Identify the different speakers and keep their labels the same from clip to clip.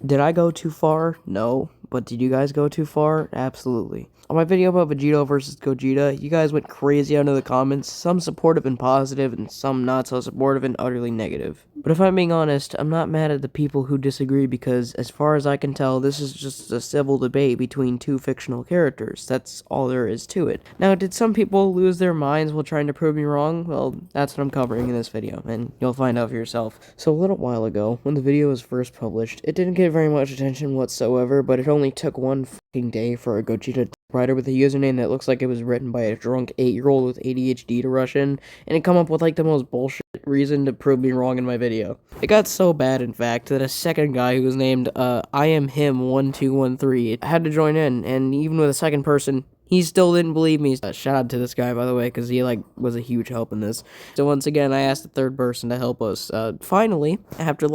Speaker 1: Did I go too far? No. But did you guys go too far? Absolutely. On my video about Vegito versus Gogeta, you guys went crazy under the comments, some supportive and positive, and some not so supportive and utterly negative. But if I'm being honest, I'm not mad at the people who disagree because, as far as I can tell, this is just a civil debate between two fictional characters. That's all there is to it. Now, did some people lose their minds while trying to prove me wrong? Well, that's what I'm covering in this video, and you'll find out for yourself. So a little while ago, when the video was first published, it didn't get very much attention whatsoever, but it only took one fucking day for a Gogeta writer with a username that looks like it was written by a drunk 8-year-old with ADHD to rush in, and it come up with like the most bullshit reason to prove me wrong in my video. It got so bad, in fact, that a second guy who was named I am him 1213 had to join in, and even with a second person, he still didn't believe me. Shout out to this guy, by the way, because he, was a huge help in this. So once again, I asked the third person to help us. Finally, after,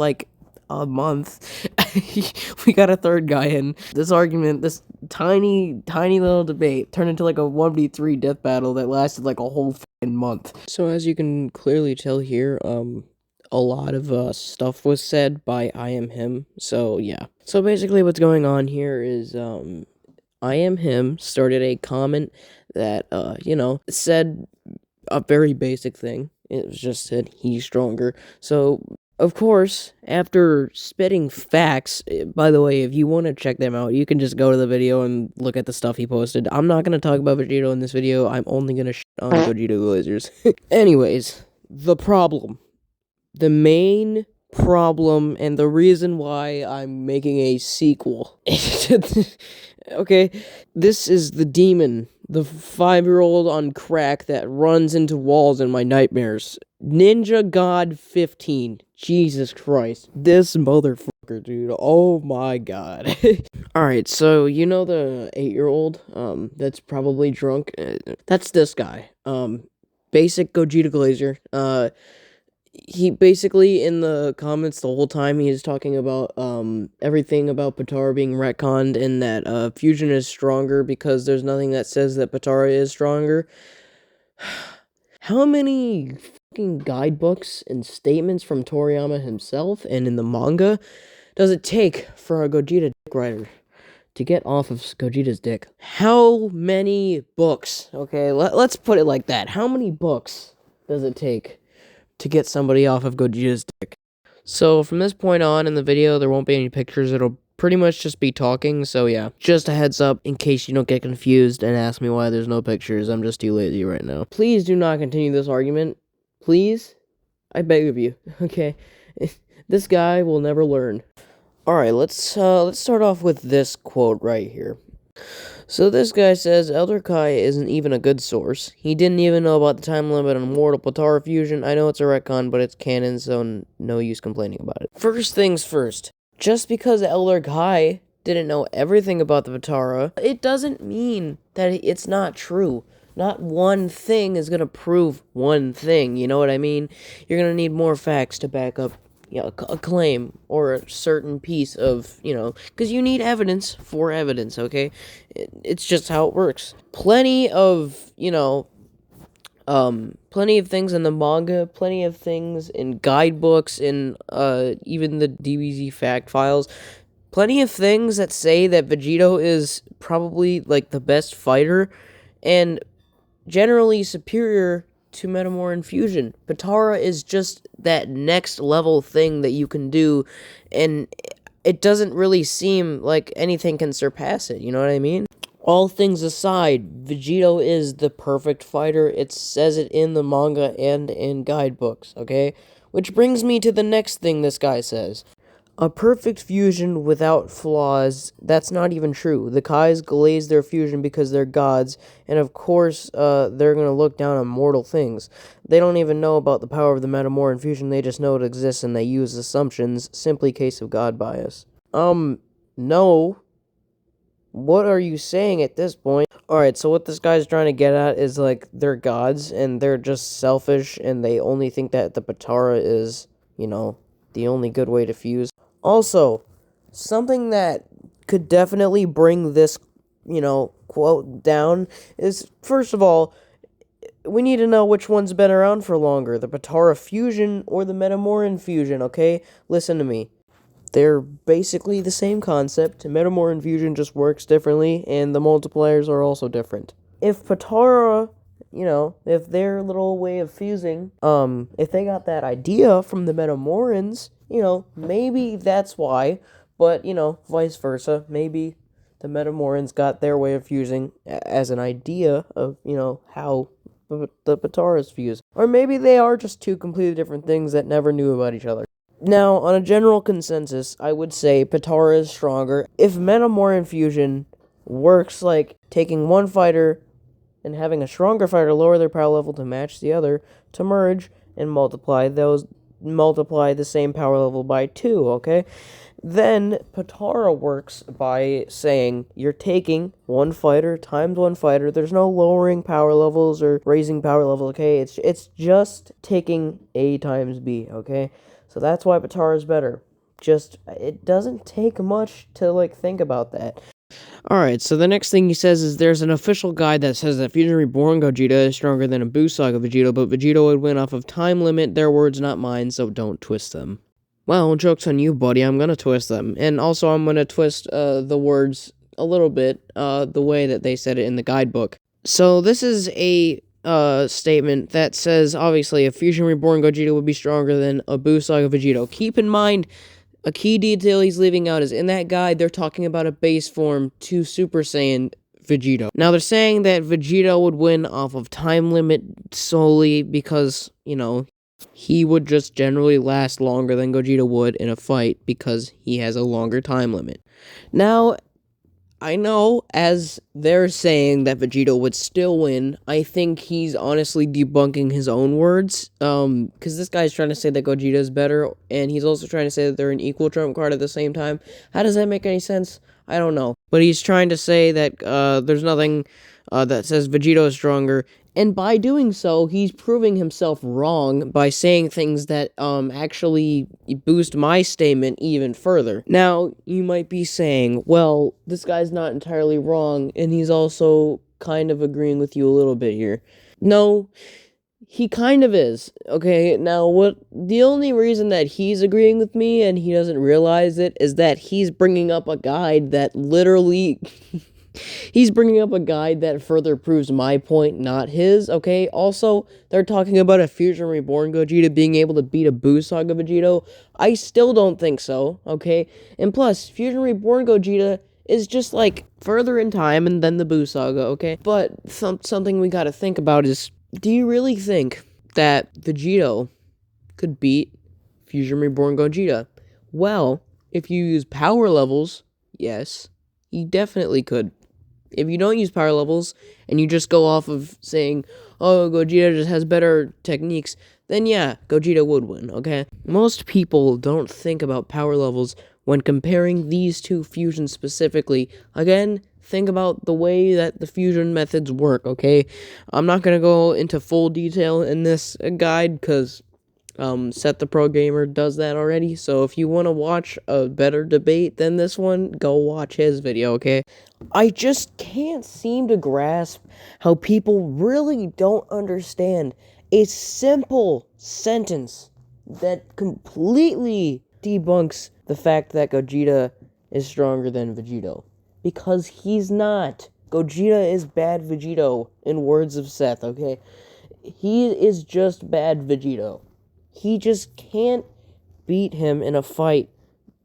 Speaker 1: a month, we got a third guy in. This argument, this tiny little debate, turned into, a 1v3 death battle that lasted, a whole fucking month. So as you can clearly tell here, a lot of, stuff was said by I am him, so yeah. So basically what's going on here is, I am him started a comment that, said a very basic thing. It was just said he's stronger. So, of course, after spitting facts, by the way, if you want to check them out, you can just go to the video and look at the stuff he posted. I'm not going to talk about Vegito in this video. I'm only going to shit on Gogeta Glazers. Anyways, the problem. The main problem and the reason why I'm making a sequel. Okay, this is the demon, the 5-year-old on crack that runs into walls in my nightmares. Ninja God 15. Jesus Christ. This motherfucker, dude. Oh my god. Alright, so you know the 8-year-old, that's probably drunk? That's this guy. Basic Gogeta Glazer. He basically, in the comments the whole time, he is talking about, everything about Potara being retconned and that, Fusion is stronger because there's nothing that says that Potara is stronger. How many fucking guidebooks and statements from Toriyama himself and in the manga does it take for a Gogeta dick writer to get off of Gogeta's dick? How many books? Okay, let's put it like that. How many books does it take to get somebody off of Gogeta's dick? So from this point on in the video, there won't be any pictures. It'll pretty much just be talking, so yeah. Just a heads up in case you don't get confused and ask me why there's no pictures. I'm just too lazy right now. Please do not continue this argument. Please? I beg of you. Okay? This guy will never learn. Alright, let's start off with this quote right here. So this guy says, Elder Kai isn't even a good source. He didn't even know about the time limit on Mortal Potara Fusion. I know it's a retcon, but it's canon, so no use complaining about it. First things first. Just because Elder Kai didn't know everything about the Potara, it doesn't mean that it's not true. Not one thing is going to prove one thing, you know what I mean? You're going to need more facts to back up a claim or a certain piece of, because you need evidence for evidence, okay? It's just how it works. Plenty of things in the manga, plenty of things in guidebooks, in, even the DBZ fact files, plenty of things that say that Vegito is probably, the best fighter, and generally superior to Metamor Fusion. Potara is just that next level thing that you can do, and it doesn't really seem like anything can surpass it, you know what I mean? All things aside, Vegito is the perfect fighter. It says it in the manga and in guidebooks, okay? Which brings me to the next thing this guy says. A perfect fusion without flaws, that's not even true. The Kais glaze their fusion because they're gods, and of course, they're gonna look down on mortal things. They don't even know about the power of the Metamor fusion, they just know it exists and they use assumptions, simply case of god bias. No. What are you saying at this point? Alright, so what this guy's trying to get at is, they're gods, and they're just selfish, and they only think that the Potara is, the only good way to fuse. Also, something that could definitely bring this, quote down is, first of all, we need to know which one's been around for longer, the Potara fusion or the Metamor fusion, okay? Listen to me. They're basically the same concept. Metamorph fusion just works differently, and the multipliers are also different. If Patara, if their little way of fusing, if they got that idea from the Metamorans, maybe that's why, but, vice versa, maybe the Metamorans got their way of fusing as an idea of, how the Pataras fuse. Or maybe they are just two completely different things that never knew about each other. Now, on a general consensus, I would say Patara is stronger. If Metamoran fusion works like taking one fighter and having a stronger fighter lower their power level to match the other to merge and multiply the same power level by 2, okay? Then Patara works by saying you're taking one fighter times one fighter. There's no lowering power levels or raising power level, okay? It's just taking A times B, okay? So that's why Patara is better. Just, it doesn't take much to, think about that. Alright, so the next thing he says is there's an official guide that says that Fusion Reborn Gogeta is stronger than a Buu Saga Vegeta, but Vegeta would win off of time limit. Their words, not mine, so don't twist them. Well, joke's on you, buddy. I'm gonna twist them. And also, I'm gonna twist the words a little bit, the way that they said it in the guidebook. So this is a statement that says, obviously, a Fusion Reborn Gogeta would be stronger than a Buu Saga Vegeta. Keep in mind, a key detail he's leaving out is in that guide, they're talking about a base form to Super Saiyan Vegeta. Now, they're saying that Vegeta would win off of time limit solely because, he would just generally last longer than Gogeta would in a fight because he has a longer time limit. Now, I know, as they're saying that Vegeta would still win, I think he's honestly debunking his own words, because this guy's trying to say that Gogeta is better, and he's also trying to say that they're an equal trump card at the same time. How does that make any sense? I don't know. But he's trying to say that, there's nothing, that says Vegeta is stronger, and by doing so, he's proving himself wrong by saying things that, actually boost my statement even further. Now, you might be saying, well, this guy's not entirely wrong, and he's also kind of agreeing with you a little bit here. No, he kind of is, okay? Now, the only reason that he's agreeing with me and he doesn't realize it is that he's bringing up a guide that literally... He's bringing up a guide that further proves my point, not his, okay? Also, they're talking about a Fusion Reborn Gogeta being able to beat a Buu Saga Vegeta. I still don't think so, okay? And plus, Fusion Reborn Gogeta is just, further in time and then the Buu Saga, okay? But something we gotta think about is, do you really think that Vegeta could beat Fusion Reborn Gogeta? Well, if you use power levels, yes, he definitely could. If you don't use power levels, and you just go off of saying, oh, Gogeta just has better techniques, then yeah, Gogeta would win, okay? Most people don't think about power levels when comparing these two fusions specifically. Again, think about the way that the fusion methods work, okay? I'm not gonna go into full detail in this guide, because Set the Pro Gamer does that already, so if you want to watch a better debate than this one, go watch his video, okay? I just can't seem to grasp how people really don't understand a simple sentence that completely debunks the fact that Gogeta is stronger than Vegeta. Because he's not. Gogeta is bad Vegeta, in words of Seth, okay? He is just bad Vegeta. He just can't beat him in a fight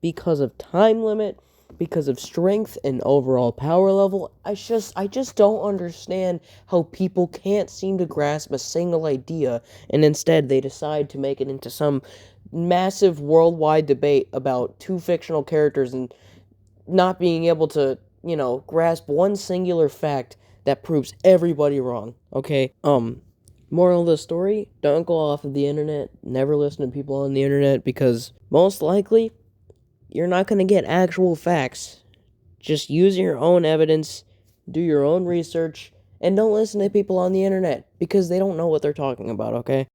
Speaker 1: because of time limit, because of strength and overall power level. I just don't understand how people can't seem to grasp a single idea, and instead they decide to make it into some massive worldwide debate about two fictional characters and not being able to, grasp one singular fact that proves everybody wrong, okay? Moral of the story, don't go off of the internet, never listen to people on the internet, because most likely, you're not going to get actual facts. Just use your own evidence, do your own research, and don't listen to people on the internet, because they don't know what they're talking about, okay?